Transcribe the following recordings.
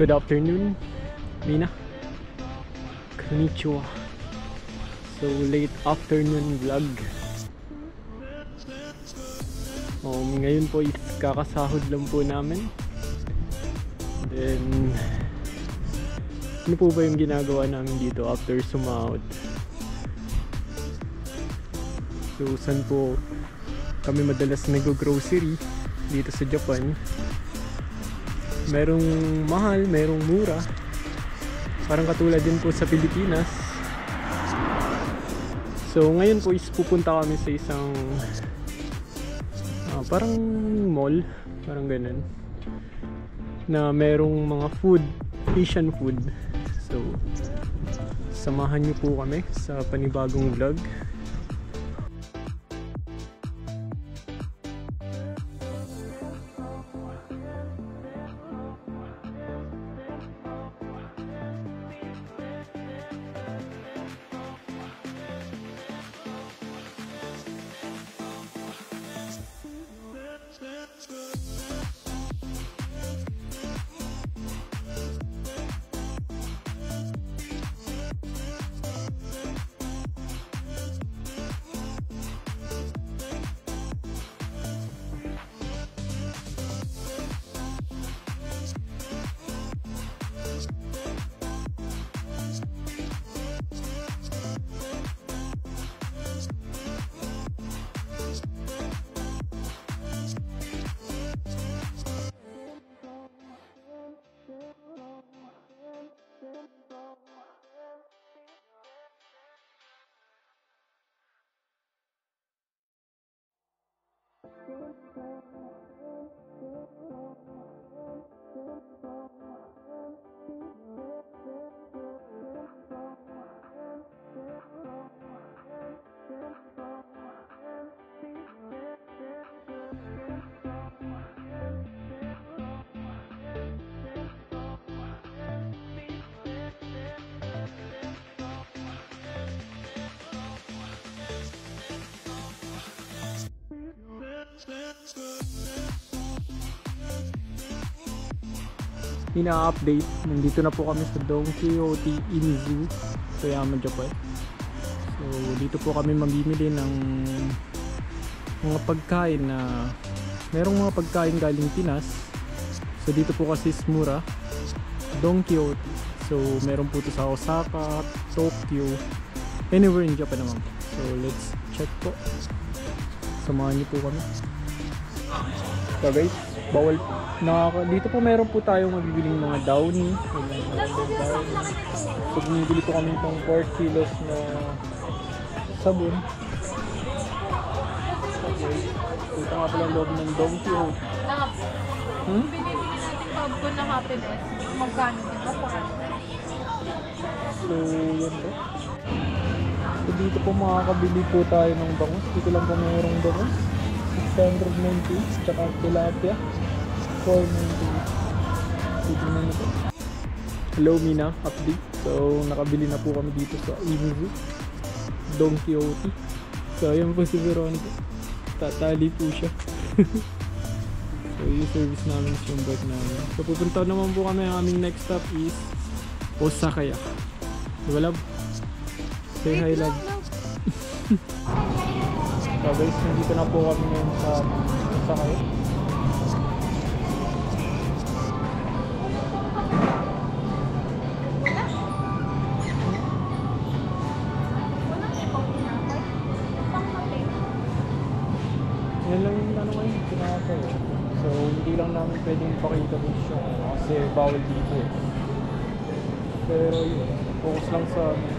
Good afternoon, Mina. Konnichiwa. So late afternoon vlog. Ngayon po is kakasahod lang po namin. Then ano po ba yung ginagawa namin dito after sumahod? So saan po kami madalas nag-grocery dito sa Japan? Merong mahal, merong mura. Parang katulad din po sa Pilipinas. So ngayon po is pupunta kami sa isang parang mall, parang ganun, na merong mga food, Asian food. So samahan niyo po kami sa panibagong vlog. Ina-update, nandito na po kami sa Don Quijote Inizu, Toyama, Japan. So dito po kami mamimili ng mga pagkain na merong mga pagkain galing Pinas. So dito po kasi is mura, Don Quijote. So meron po ito sa Osaka, Tokyo, anywhere in Japan naman. So let's check po. Samahan niyo po kami. So guys, bawal dito po meron po tayong mabibiling mga downy. So bumibili po kami itong 4 kilos na sabon. Okay. Ito nga pala loob ng Don Quijote. Binibili natin pabko na happiness. Magkano dito po? So yan po. So dito po makakabili po tayo ng bangus. Dito lang po mayroong bangus. 690 tsaka tilapia 490. Tignan nyo po. Hello Mina, update. So nakabili na po kami dito sa Inizu, Don Quijote. So ayan po si Veronica, tatali po siya. So yung service namin is yung bike namin. So pupunta naman po kami. Ang aming next stop is Osaka. Diba love? Say hi love. So guys, nandito na po kami ngayon sa Osaka. Yan lang yung ano ngayon, pinakapay. So hindi lang namin pwedeng ipakita dun siya kasi bawal dito eh. Pero yun, focus lang sa kayo.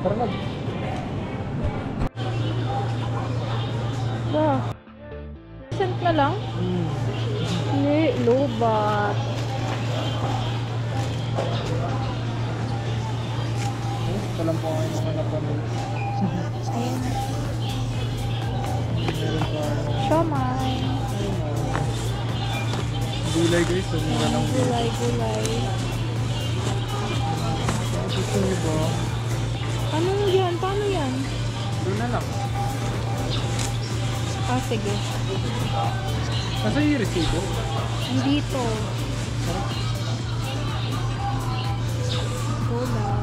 Tara na. 5% na lang? Hindi, lobat. Ito lang po ang mga napanood. Ayun. Meron pa Siomay. gulay guys, so mura lang din. Gulay. Gusto niyo ba? Ano yan? Paano yan? Doon na lang. Ah, sige. Nasa yung resibo? Andito. Gulay.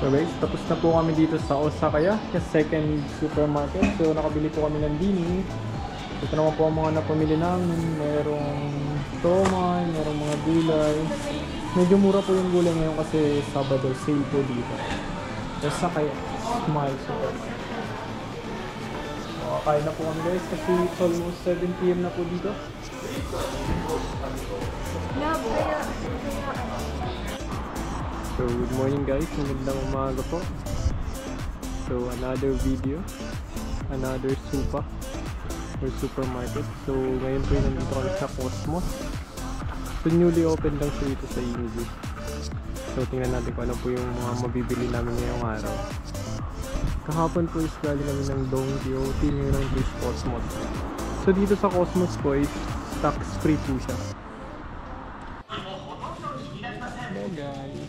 So guys, tapos na po kami dito sa Osakaya, yung second supermarket. So nakabili po kami ng dini. Ito naman po ang mga napamili namin. Merong tomay, merong mga gulay. Medyo mura po yung gulay ngayon kasi Sabado sale po dito. Osakaya, Smile Supermarket. So kain na po kami guys kasi it's almost 7 PM na po dito. So good morning guys, magandang umaga po. So another video, another supa or supermarket. So ngayon po yung nandito kami sa Cosmos. So newly opened lang siya dito sa Inju. So tingnan natin kung ano po yung mga mabibili namin ngayong araw. Kahapon po is galing kami ng Don Quixote, ngayon po is Cosmos. So dito sa Cosmos po is tax free po siya. Hello guys.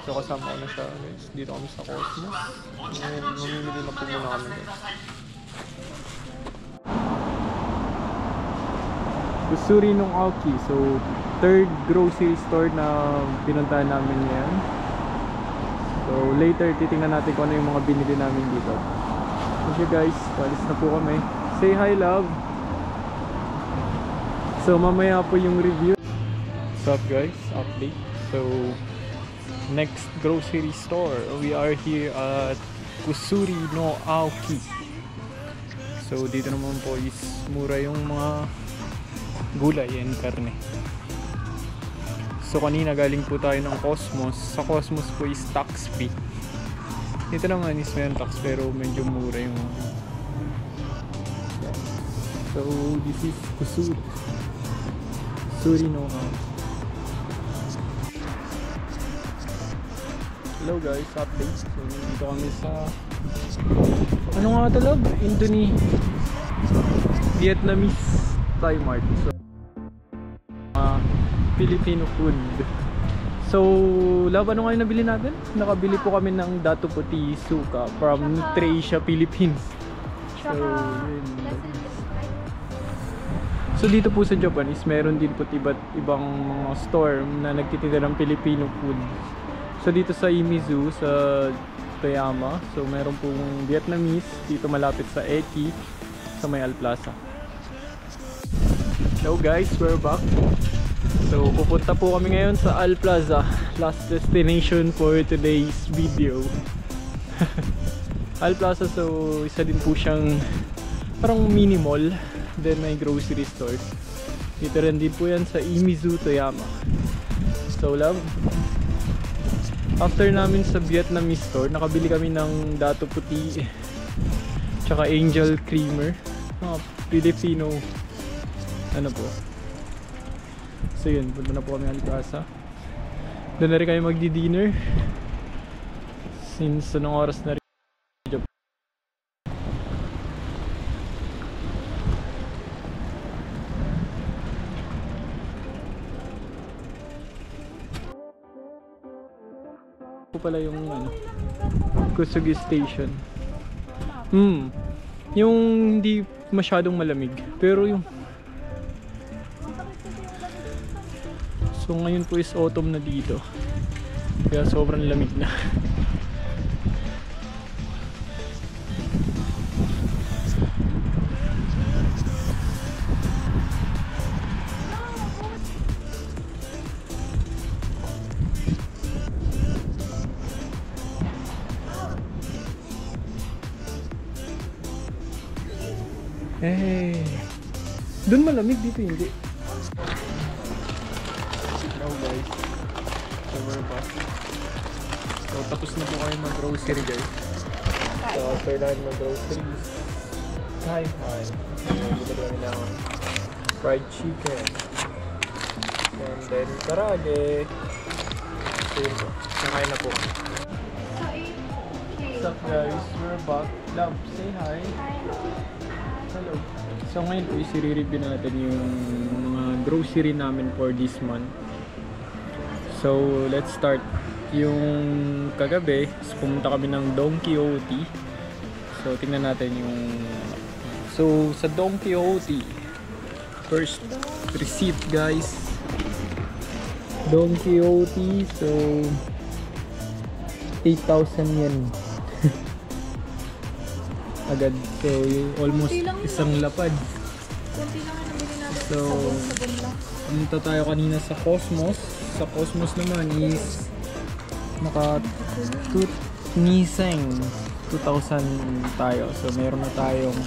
So kasama ko na siya guys. Dito kami sa Cosmos. Ngayon mamimili na po muna kami guys. Kusuri nung Aoki. So third grocery store na pinuntahan namin ngayon. So later titingnan natin kung ano yung mga binili namin dito. Okay guys, palis na po kami. Say hi love. So mamaya po yung review. What's up guys, update. So next grocery store, we are here at Kusuri no Aoki. So dito naman po is mura yung mga gulay and karne. So kanina galing po tayo ng Cosmos. Sa Cosmos po is tax free. Dito naman is mayroon tax pero medyo mura yung so this is Kusuri. Kusuri no Aoki. Hello guys, update. So dito kami sa ano nga ito love? Vietnamese Thai Mart. So Filipino food. So love, ano nga yung nabili natin? Nakabili po kami ng Dato Puti Suka from Nutrasia Philippines. So yun. So dito po sa Japan is meron din po iba't ibang mga store na nagtitinda ng Filipino food. So dito sa Imizu, sa Toyama, so meron pong Vietnamese dito malapit sa Eki, sa may Alplaza. Hello guys, we're back. So pupunta po kami ngayon sa Alplaza, last destination for today's video. Alplaza, so isa din po siyang parang mini mall, then may grocery store. Dito rin din po yan sa Imizu, Toyama. So love, after namin sa Vietnamese store, nakabili kami ng Dato Puti tsaka Angel Creamer, Filipino ano po. So yun, punta na po kami Alplaza. Doon na rin kayo magdi-dinner since anong oras na rin po pala yung ano, Kusugi Station. Yung hindi masyadong malamig, pero yung so ngayon po is autumn na dito, kaya sobrang lamig na. Hey, Doon malamig, dito hindi. Hello guys. So we're back. So tapos na po kayo mag-grocery guys. So after namin mag-groceries, hi. Bumili kami ng fried chicken. And then karage. So yun po. Nakain na po. What's up guys? We're back. Love, say hi. Hello. So ngayon po isi-review natin yung mga grocery namin for this month. So let's start. Yung kagabi, pumunta kami ng Don Quijote. So tingnan natin yung... So sa Don Quijote, first receipt guys. Don Quijote, so 8,000 yen. Agad. So almost isang lapad. Kunti lang ang nabili natin. So, sabon lang. pumunta tayo kanina sa Cosmos. Sa Cosmos naman is naka Niseng 2,000 tayo. So meron na tayong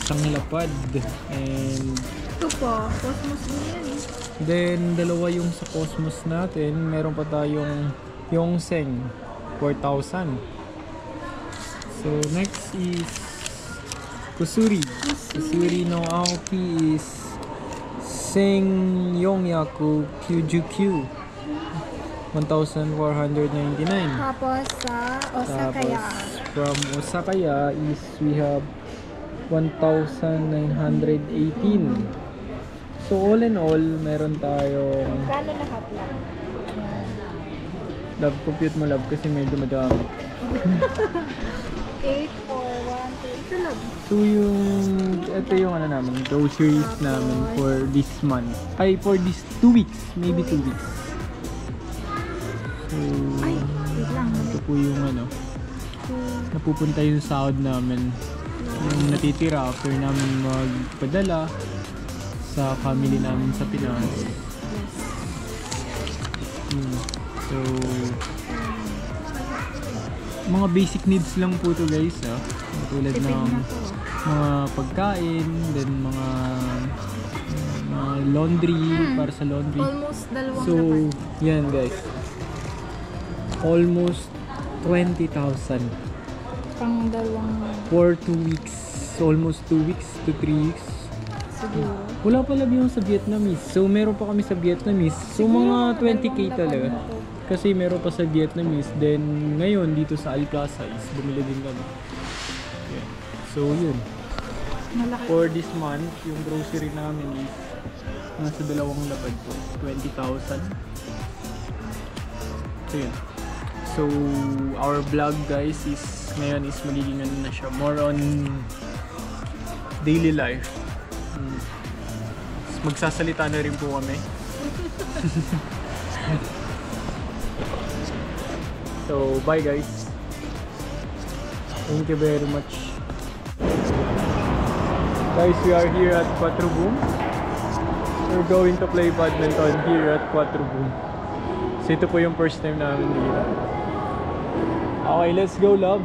isang lapad and Ito pa, Cosmos din yan eh. then dalawa yung sa Cosmos natin. Meron pa tayong Yongsen 4,000. So next is Kusuri. Kusuri no Aoki is Senyongyaku Kyuju 1,499. Tapos sa Osakaya. Tapos from Osakaya is we have 1,918. So all in all, meron tayong... Kano lahat lang? Love, compute mo love kasi medyo madami. 8, 4, 1, 2, ito lang. So ito yung ano namin, groceries namin for this month. Ay, for this 2 weeks. Maybe 2 weeks. So, Ay, wait lang. ito po yung ano, napupunta yung sahod namin. Yung natitira after namin magpadala sa family namin sa Pinas. So, mga basic needs lang po to guys. Tulad ng mga pagkain, then mga laundry, para sa laundry. Almost dalawang So, yan guys. Almost 20,000 pang dalawang for 2 weeks. Almost 2 weeks to 3 weeks. siguro. Wala pala yung sa Vietnamese. So, meron pa kami sa Vietnamese. So, mga 20k talaga. Kasi meron pa sa Vietnamese. Then, ngayon, dito sa Alcasa is bumili din kami. Yeah. So, yun. Malaki. For this month, yung grocery namin is nasa dalawang lapad po. 20,000. So, yun. So, our vlog guys is ngayon is magiging ano na siya. More on daily life. Magsasalita na rin po kami. So, bye guys. Thank you very much. Guys, we are here at Quattro Boom. We're going to play badminton here at Quattro Boom. So, ito po yung first time namin dito. Okay, let's go, love.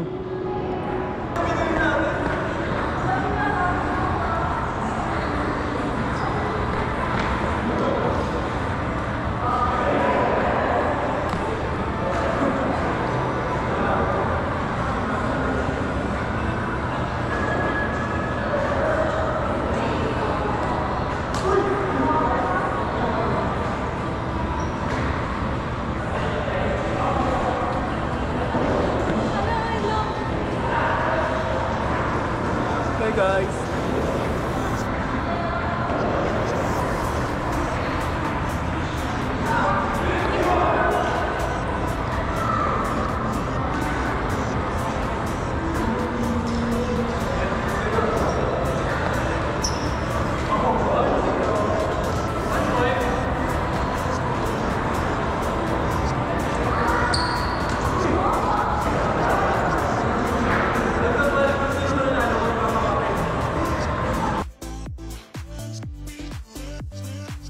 Guys,